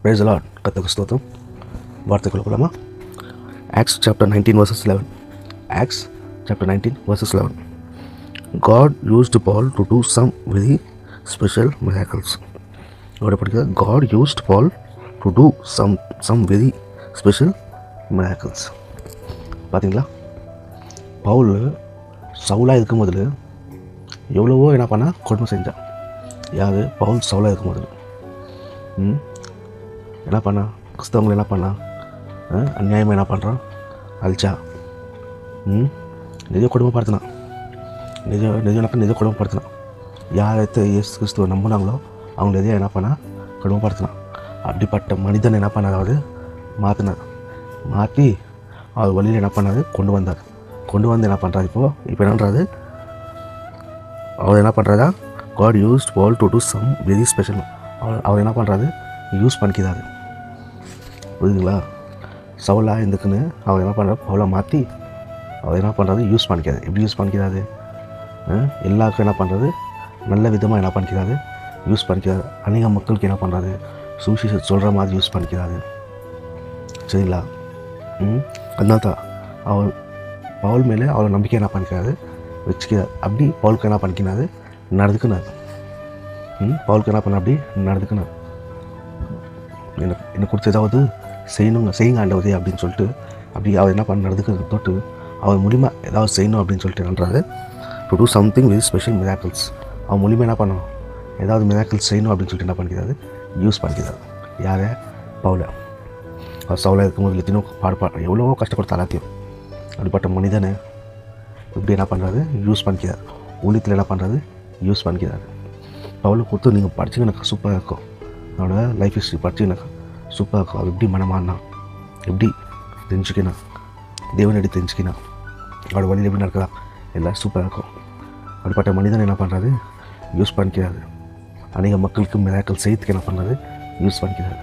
Praise the Lord. கர்த்தருக்கு ஸ்தோத்திரம். வார்த்தைக்குள்ள போலாமா? Acts chapter 19 verses 11. Acts chapter 19 verses 11. God used Paul to do some very special miracles. God used Paul to do some very special miracles. பார்த்தீங்களா? பவுல் சவுலாக இருக்கும் போதில் எவ்வளவோ என்ன பண்ணா கொடுமை செஞ்சான். யார்? பவுல் சவுலாக இருக்கும் போதில் என்ன பண்ணா? கிறிஸ்தவங்களை என்ன பண்ணா? அநியாயமாக என்ன பண்ணுறான்? அழிச்சா. நிஜ கொடுமைப்படுத்தினான். நிஜ கொடுமைப்படுத்தினான். யாரைத்த இயேசு கிறிஸ்துவை நம்பினாங்களோ அவங்க எதையும் என்ன பண்ணா? கொடுமைப்படுத்தினான். அப்படிப்பட்ட மனிதன் என்ன பண்ணார்? மாற்றினார். மாற்றி அவர் வழியில் என்ன பண்ணார்? கொண்டு வந்தார். கொண்டு வந்து என்ன பண்ணுறாரு? இப்போ என்னன்றாரு? அவர் என்ன பண்ணுறாரா? God used Paul to do some very special. அவர் என்ன பண்ணுறாரு? யூஸ் பண்ணிக்கிறாரு. புரியுதுங்களா? சவுலா இருந்துக்குன்னு அவர் என்ன பண்ணுறாரு? பவுலை மாற்றி அவர் என்ன பண்ணுறாரு? யூஸ் பண்ணிக்கிறாரு. எப்படி யூஸ் பண்ணிக்கிறாரு? எல்லாருக்கும் என்ன பண்ணுறது? நல்ல விதமாக என்ன பண்ணிக்கிறாரு? யூஸ் பண்ணிக்கிறாரு. அநேக மக்களுக்கு என்ன பண்ணுறாரு? சுவிசேஷம் சொல்கிற மாதிரி யூஸ் பண்ணிக்கிறாரு. சரிங்களா? அதனால தான் அவர் பவுல் மேலே அவ்வளோ நம்பிக்கை என்ன பண்ணிக்கிறாரு? வச்சுக்கிறார். அப்படி பவுலுக்கு என்ன பண்ணிக்கிறாரு? நடந்துக்கினார். பவுலுக்கு என்ன பண்ண? அப்படி நடந்துக்கினார். என்னை கொடுத்து ஏதாவது செய்யுங்க ஆண்டவரே அப்படின்னு சொல்லிட்டு அப்படி அவர் என்ன பண்ண நடந்துக்கிறது தொட்டு அவர் மூலிமா ஏதாவது செய்யணும் அப்படின்னு சொல்லிட்டு என்னன்றாரு? To do something very special miracles. அவன் மூலிமா என்ன பண்ணணும்? ஏதாவது மிராக்கிள்ஸ் செய்யணும் அப்படின்னு சொல்லிட்டு என்ன பண்ணிக்கிறாரு? யூஸ் பண்ணிக்கிறாரு. யாரை? பவுலை. அவர் சவுலாக இருக்கும்போது எத்தனையோ பாடு எவ்வளவோ கஷ்டப்படுத்த எல்லாத்தையும். அப்படிப்பட்ட மனிதனை இப்படி என்ன பண்ணுறாரு? யூஸ் பண்ணிக்கிறார். ஊழியத்தில் என்ன பண்ணுறாரு? யூஸ் பண்ணிக்கிறாரு. பவுலை கொடுத்து நீங்கள் படிச்சுங்க, எனக்கு சூப்பராக இருக்கும். அவனோட லைஃப் ஹிஸ்ட்ரி படிச்சு எனக்கு சூப்பராக இருக்கும். அவர் எப்படி மனமானா, எப்படி தெரிஞ்சுக்கினான், தேவன் எப்படி தெரிஞ்சுக்கினான், அவரோட வழியில் எப்படி நடக்கலாம், எல்லாம் சூப்பராக இருக்கும். அப்படிப்பட்ட மனிதன் என்ன பண்ணுறாரு? யூஸ் பண்ணிக்கிறாரு. அநேக மக்களுக்கு மிராக்கிள் செய்யறதுக்கு என்ன பண்ணுறாரு? யூஸ் பண்ணிக்கிறாரு.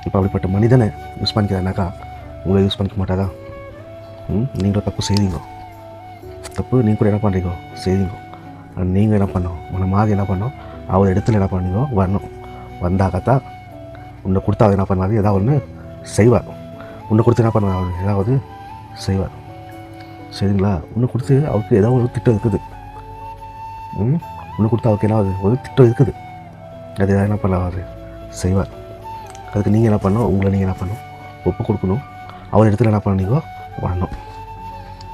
இப்போ அப்படிப்பட்ட மனிதனை யூஸ் பண்ணிக்கிறாருனாக்கா உங்களை யூஸ் பண்ணிக்க மாட்டாரா? நீங்களும் தப்பு செய்கிறீங்க. தப்பு நீங்கள் கூட என்ன பண்ணுறீங்க? செய்கிறீங்க. நீங்கள் என்ன பண்ணணும்? உன்னை மாதிரி என்ன பண்ணணும்? அவர் இடத்துல என்ன பண்ணீங்க? வரணும். வந்தாக்கத்தான் உன்னை கொடுத்தா அவர் என்ன பண்ணுவார்? ஏதாவது ஒன்று செய்வார். உன்னை கொடுத்து என்ன பண்ணுவார்? அவர் ஏதாவது செய்வார். சரிங்களா? உன்னை கொடுத்து அவருக்கு ஏதாவது ஒரு திட்டம் இருக்குது. உன்னை கொடுத்து அவருக்கு என்ன ஒரு திட்டம் இருக்குது. அது எதாவது என்ன பண்ண அவர் செய்வார். அதுக்கு நீங்கள் என்ன பண்ணணும்? உங்களை நீங்கள் என்ன பண்ணணும்? ஒப்பு கொடுக்கணும். அவர் இடத்துல என்ன பண்ணீங்களோ வரணும்.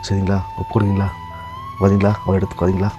சரிங்களா? ஒப்பு கொடுங்களா? வரீங்களா? அவர் இடத்துக்கு வரீங்களா?